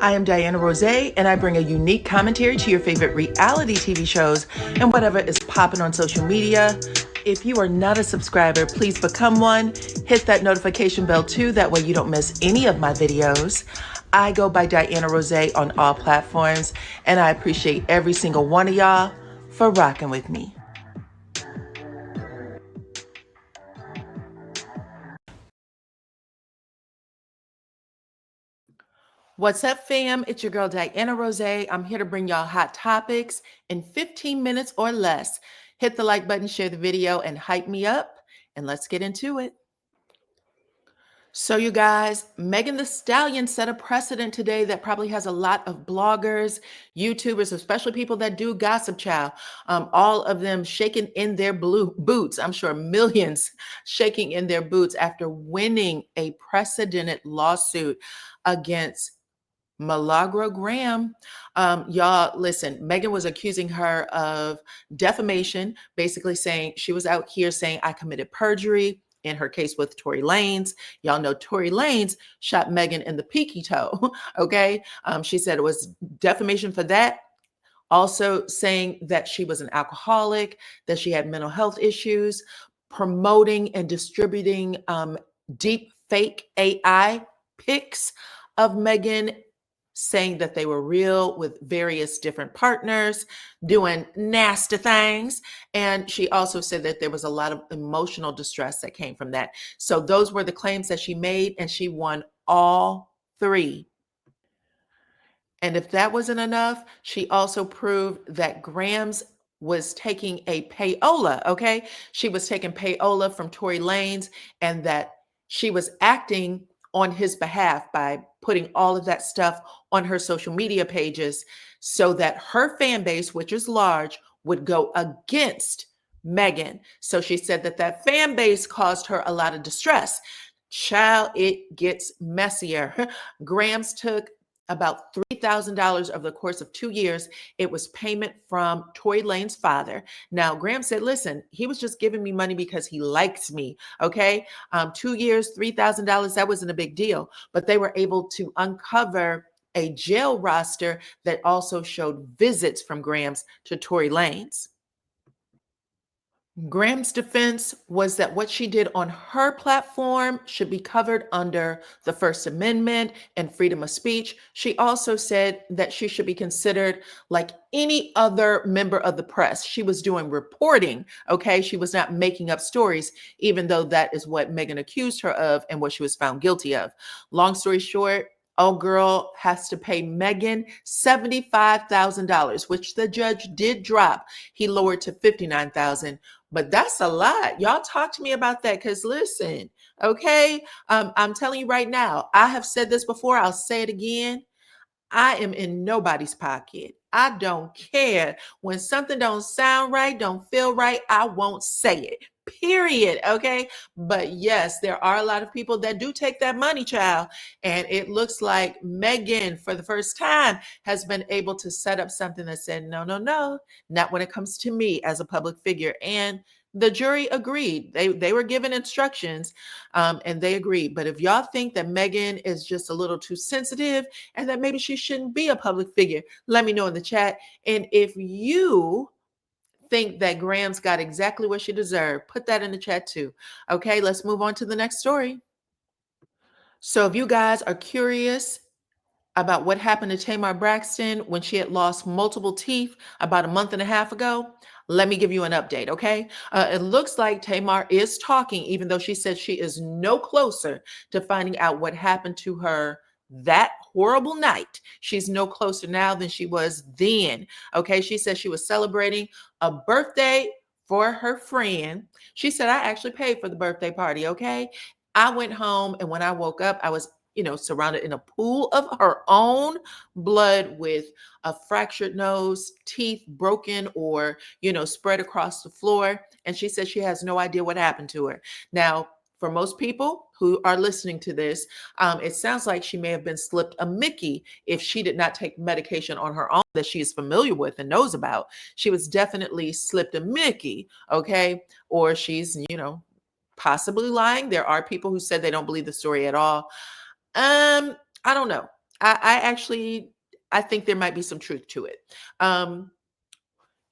I am DYANAROZAY, and I bring a unique commentary to your favorite reality TV shows and whatever is popping on social media. If you are not a subscriber, please become one. Hit that notification bell too, that way you don't miss any of my videos. I go by DYANAROZAY on all platforms, and I appreciate every single one of y'all for rocking with me. What's up, fam? It's your girl, DYANAROZAY. I'm here to bring y'all hot topics in 15 minutes or less. Hit the like button, share the video, and hype me up, and let's get into it. So you guys, Megan Thee Stallion set a precedent today that probably has a lot of bloggers, YouTubers, especially people that do gossip chow, all of them shaking in their blue boots. I'm sure millions shaking in their boots after winning a precedented lawsuit against Milagro Graham. Y'all, listen, Megan was accusing her of defamation, basically saying she was out here saying I committed perjury in her case with Tory Lanez. Y'all know Tory Lanez shot Megan in the pinky toe. Okay. She said it was defamation for that. Also saying that she was an alcoholic, that she had mental health issues, promoting and distributing deep fake AI pics of Megan, saying that they were real with various different partners, doing nasty things. And she also said that there was a lot of emotional distress that came from that. So those were the claims that she made, and she won all three. And if that wasn't enough, she also proved that Grams was taking a payola, okay? She was taking payola from Tory Lanez, and that she was acting on his behalf by putting all of that stuff on her social media pages so that her fan base, which is large, would go against Megan. So she said that that fan base caused her a lot of distress. Child, it gets messier. Grams took about $3,000 over the course of 2 years. It was payment from Tory Lanez's father. Now, Graham said, listen, he was just giving me money because he likes me. Okay. 2 years, $3,000, that wasn't a big deal, but they were able to uncover a jail roster that also showed visits from Graham's to Tory Lanez. Graham's defense was that what she did on her platform should be covered under the First Amendment and freedom of speech. She also said that she should be considered like any other member of the press. She was doing reporting, okay? She was not making up stories, even though that is what Megan accused her of and what she was found guilty of. Long story short, old girl has to pay Megan $75,000, which the judge did drop. He lowered to $59,000. But that's a lot. Y'all talk to me about that, because listen, okay, I'm telling you right now, I have said this before, I'll say it again. I am in nobody's pocket. I don't care. When something don't sound right, don't feel right, I won't say it. Period. Okay. But yes, there are a lot of people that do take that money, child. And it looks like Megan, for the first time, has been able to set up something that said, no, no, no, not when it comes to me as a public figure. And the jury agreed. They were given instructions, and they agreed. But if y'all think that Megan is just a little too sensitive and that maybe she shouldn't be a public figure, let me know in the chat. And if you think that Graham's got exactly what she deserved, put that in the chat too. Okay, let's move on to the next story. So if you guys are curious about what happened to Tamar Braxton when she had lost multiple teeth about a month and a half ago, let me give you an update, okay? It looks like Tamar is talking, even though she said she is no closer to finding out what happened to her that horrible night. She's no closer now than she was then, okay? She said she was celebrating a birthday for her friend. She said, I actually paid for the birthday party, okay? I went home, and when I woke up, I was surrounded in a pool of her own blood with a fractured nose, teeth broken or, spread across the floor. And she said she has no idea what happened to her. Now, for most people who are listening to this, it sounds like she may have been slipped a Mickey if she did not take medication on her own that she is familiar with and knows about. She was definitely slipped a Mickey, okay? Or she's, possibly lying. There are people who said they don't believe the story at all. I don't know. I actually I think there might be some truth to it. Um,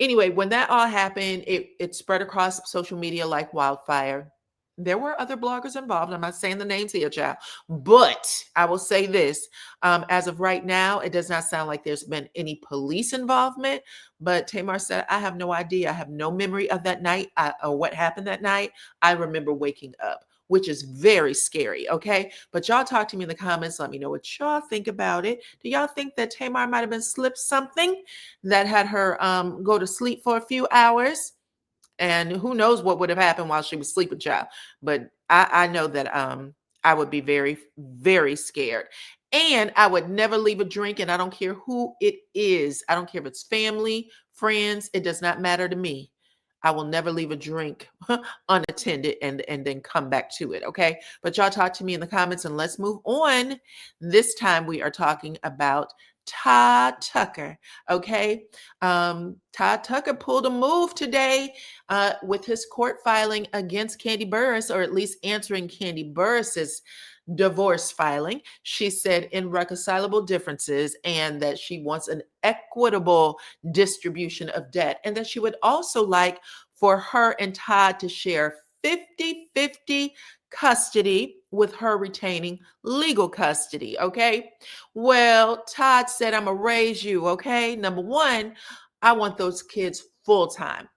Anyway, when that all happened, it spread across social media like wildfire. There were other bloggers involved. I'm not saying the names here, child, but I will say this: as of right now, it does not sound like there's been any police involvement. But Tamar said, "I have no idea. I have no memory of that night or what happened that night. I remember waking up." Which is very scary, okay? But y'all talk to me in the comments. Let me know what y'all think about it. Do y'all think that Tamar might have been slipped something that had her go to sleep for a few hours? And who knows what would have happened while she was sleeping, child. But I know that I would be very, very scared. And I would never leave a drink, and I don't care who it is. I don't care if it's family, friends, it does not matter to me. I will never leave a drink unattended and then come back to it. Okay. But y'all talk to me in the comments and let's move on. This time we are talking about Todd Tucker. Okay. Todd Tucker pulled a move today with his court filing against Kandi Burruss, or at least answering Kandi Burruss's divorce filing. She said irreconcilable differences and that she wants an equitable distribution of debt, and that she would also like for her and Todd to share 50-50 custody with her retaining legal custody. Okay. Well, Todd said, I'm going to raise you. Okay. Number one, I want those kids full time.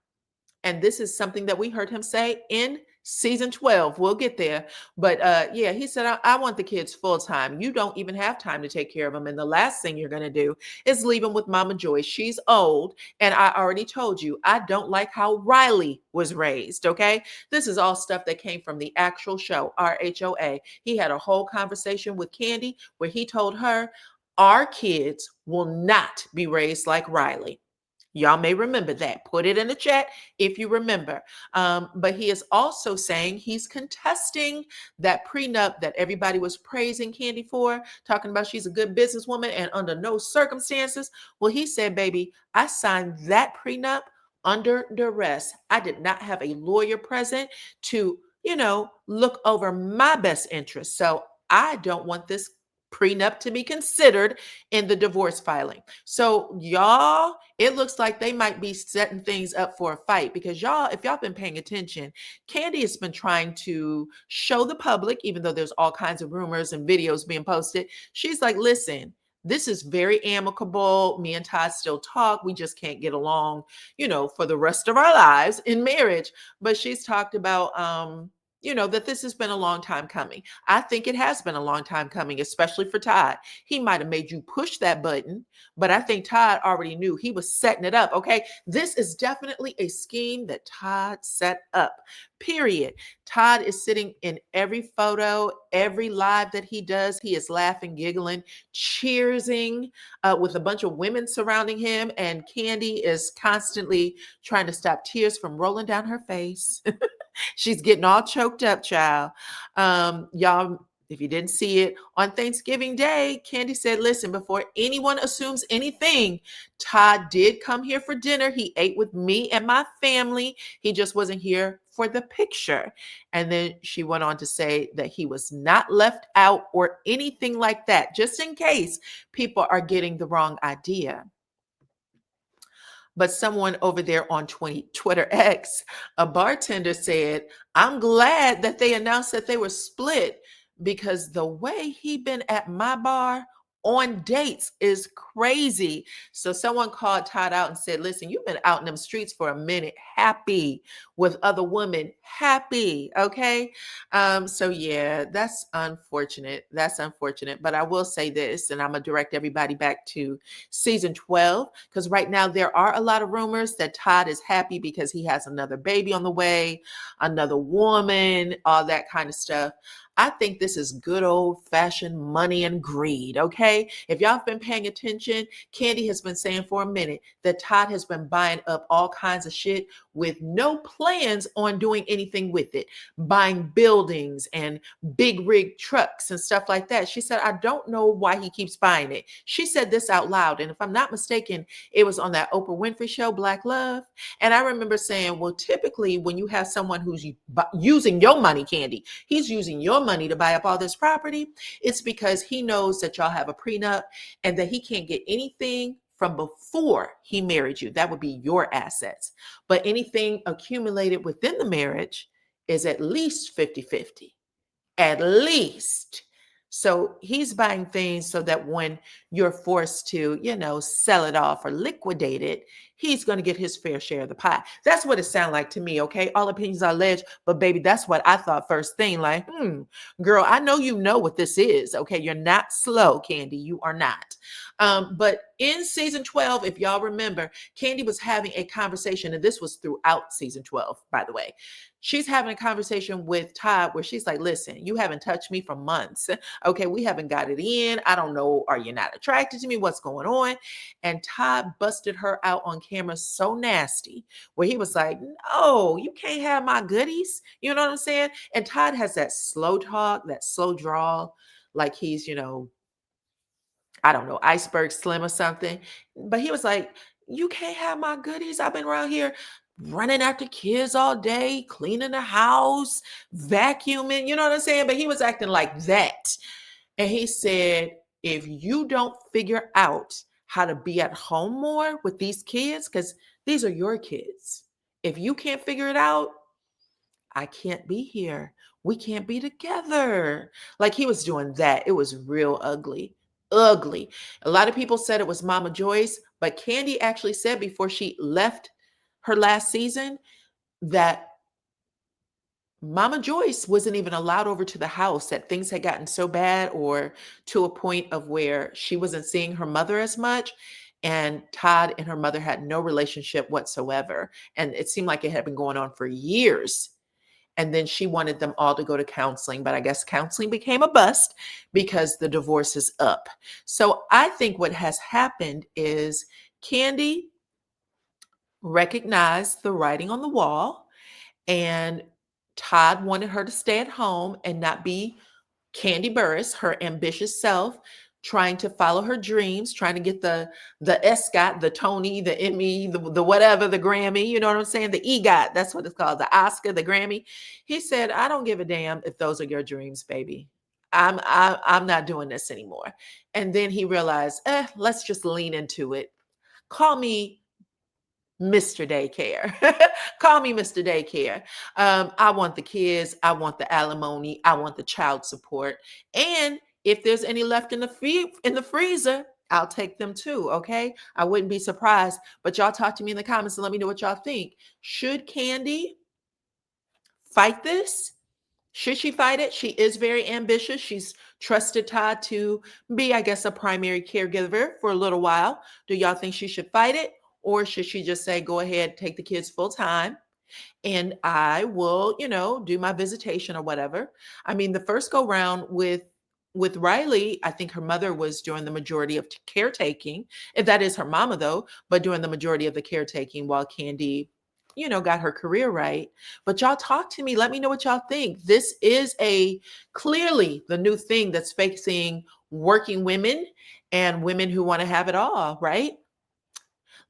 And this is something that we heard him say in season 12. We'll get there. But yeah, he said, I want the kids full time. You don't even have time to take care of them. And the last thing you're going to do is leave them with Mama Joy. She's old. And I already told you, I don't like how Riley was raised. Okay. This is all stuff that came from the actual show, RHOA. He had a whole conversation with Kandi where he told her, our kids will not be raised like Riley. Y'all may remember that. Put it in the chat if you remember. But he is also saying he's contesting that prenup that everybody was praising Kandi for, talking about she's a good businesswoman and under no circumstances. Well, he said, baby, I signed that prenup under duress. I did not have a lawyer present to, look over my best interest. So I don't want this prenup to be considered in the divorce filing. So y'all, it looks like they might be setting things up for a fight because y'all, if y'all been paying attention, Kandi has been trying to show the public, even though there's all kinds of rumors and videos being posted, she's like, listen, this is very amicable. Me and Todd still talk. We just can't get along, for the rest of our lives in marriage. But she's talked about, that this has been a long time coming. I think it has been a long time coming, especially for Todd. He might have made you push that button, but I think Todd already knew he was setting it up. Okay. This is definitely a scheme that Todd set up, period. Todd is sitting in every photo, every live that he does. He is laughing, giggling, cheersing with a bunch of women surrounding him. And Kandi is constantly trying to stop tears from rolling down her face. She's getting all choked up, child. Y'all, if you didn't see it, on Thanksgiving Day, Kandi said, listen, before anyone assumes anything, Todd did come here for dinner. He ate with me and my family. He just wasn't here for the picture. And then she went on to say that he was not left out or anything like that, just in case people are getting the wrong idea. But someone over there on Twitter X, a bartender said, I'm glad that they announced that they were split because the way he been at my bar on dates is crazy. So someone called Todd out and said, listen, you've been out in them streets for a minute, happy with other women, happy. Okay. So yeah, that's unfortunate. That's unfortunate. But I will say this, and I'm going to direct everybody back to season 12, because right now there are a lot of rumors that Todd is happy because he has another baby on the way, another woman, all that kind of stuff. I think this is good old fashioned money and greed. Okay. If y'all have been paying attention, Kandi has been saying for a minute that Todd has been buying up all kinds of shit with no plans on doing anything with it, buying buildings and big rig trucks and stuff like that. She said, I don't know why he keeps buying it. She said this out loud. And if I'm not mistaken, it was on that Oprah Winfrey show, Black Love. And I remember saying, well, typically when you have someone who's using your money, Kandi, he's using your money to buy up all this property, it's because he knows that y'all have a prenup and that he can't get anything from before he married you. That would be your assets. But anything accumulated within the marriage is at least 50-50, at least. So he's buying things so that when you're forced to, sell it off or liquidate it, he's going to get his fair share of the pie. That's what it sounded like to me. Okay. All opinions are alleged, but baby, that's what I thought first thing. Like, girl, I know you know what this is. Okay. You're not slow, Candy. You are not. But in season 12, if y'all remember, Candy was having a conversation, and this was throughout season 12, by the way. She's having a conversation with Todd where she's like, listen, you haven't touched me for months. Okay, we haven't got it in. I don't know. Are you not attracted to me? What's going on? And Todd busted her out on camera so nasty where he was like, no, you can't have my goodies. You know what I'm saying? And Todd has that slow talk, that slow drawl, like he's, I don't know, Iceberg Slim or something. But he was like, you can't have my goodies. I've been around here running after kids all day, cleaning the house, vacuuming, you know what I'm saying? But he was acting like that. And he said, if you don't figure out how to be at home more with these kids, because these are your kids, if you can't figure it out, I can't be here. We can't be together. Like he was doing that. It was real ugly. Ugly. A lot of people said it was Mama Joyce, but Candy actually said before she left her last season that Mama Joyce wasn't even allowed over to the house, that things had gotten so bad or to a point of where she wasn't seeing her mother as much. And Todd and her mother had no relationship whatsoever. And it seemed like it had been going on for years. And then she wanted them all to go to counseling, but I guess counseling became a bust because the divorce is up. So I think what has happened is Candy recognized the writing on the wall, and Todd wanted her to stay at home and not be Candy Burris, her ambitious self, trying to follow her dreams, trying to get the ESCOT, the Tony, the Emmy, the whatever, the Grammy, you know what I'm saying? The EGOT, that's what it's called, the Oscar, the Grammy. He said, I don't give a damn if those are your dreams, baby. I'm not doing this anymore. And then he realized, let's just lean into it. Call me Mr. Daycare. Call me Mr. Daycare. I want the kids. I want the alimony. I want the child support. And if there's any left in the freezer, I'll take them too. Okay. I wouldn't be surprised. But y'all talk to me in the comments and let me know what y'all think. Should Candy fight this? Should she fight it? She is very ambitious. She's trusted Todd to be, I guess, a primary caregiver for a little while. Do y'all think she should fight it? Or should she just say, go ahead, take the kids full time, and I will, do my visitation or whatever? I mean, the first go round with Riley, I think her mother was doing the majority of caretaking. If that is her mama though, but doing the majority of the caretaking while Candy, got her career right. But y'all talk to me. Let me know what y'all think. This is clearly the new thing that's facing working women and women who want to have it all, right?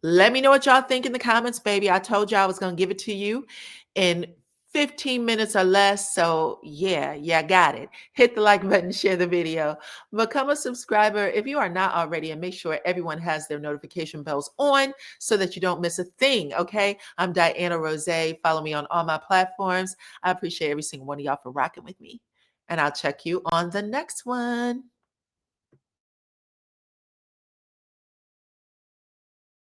Let me know what y'all think in the comments, baby. I told you I was going to give it to you in 15 minutes or less. So yeah, got it. Hit the like button, share the video, become a subscriber if you are not already, and make sure everyone has their notification bells on so that you don't miss a thing. Okay. I'm DYANAROZAY. Follow me on all my platforms. I appreciate every single one of y'all for rocking with me, and I'll check you on the next one.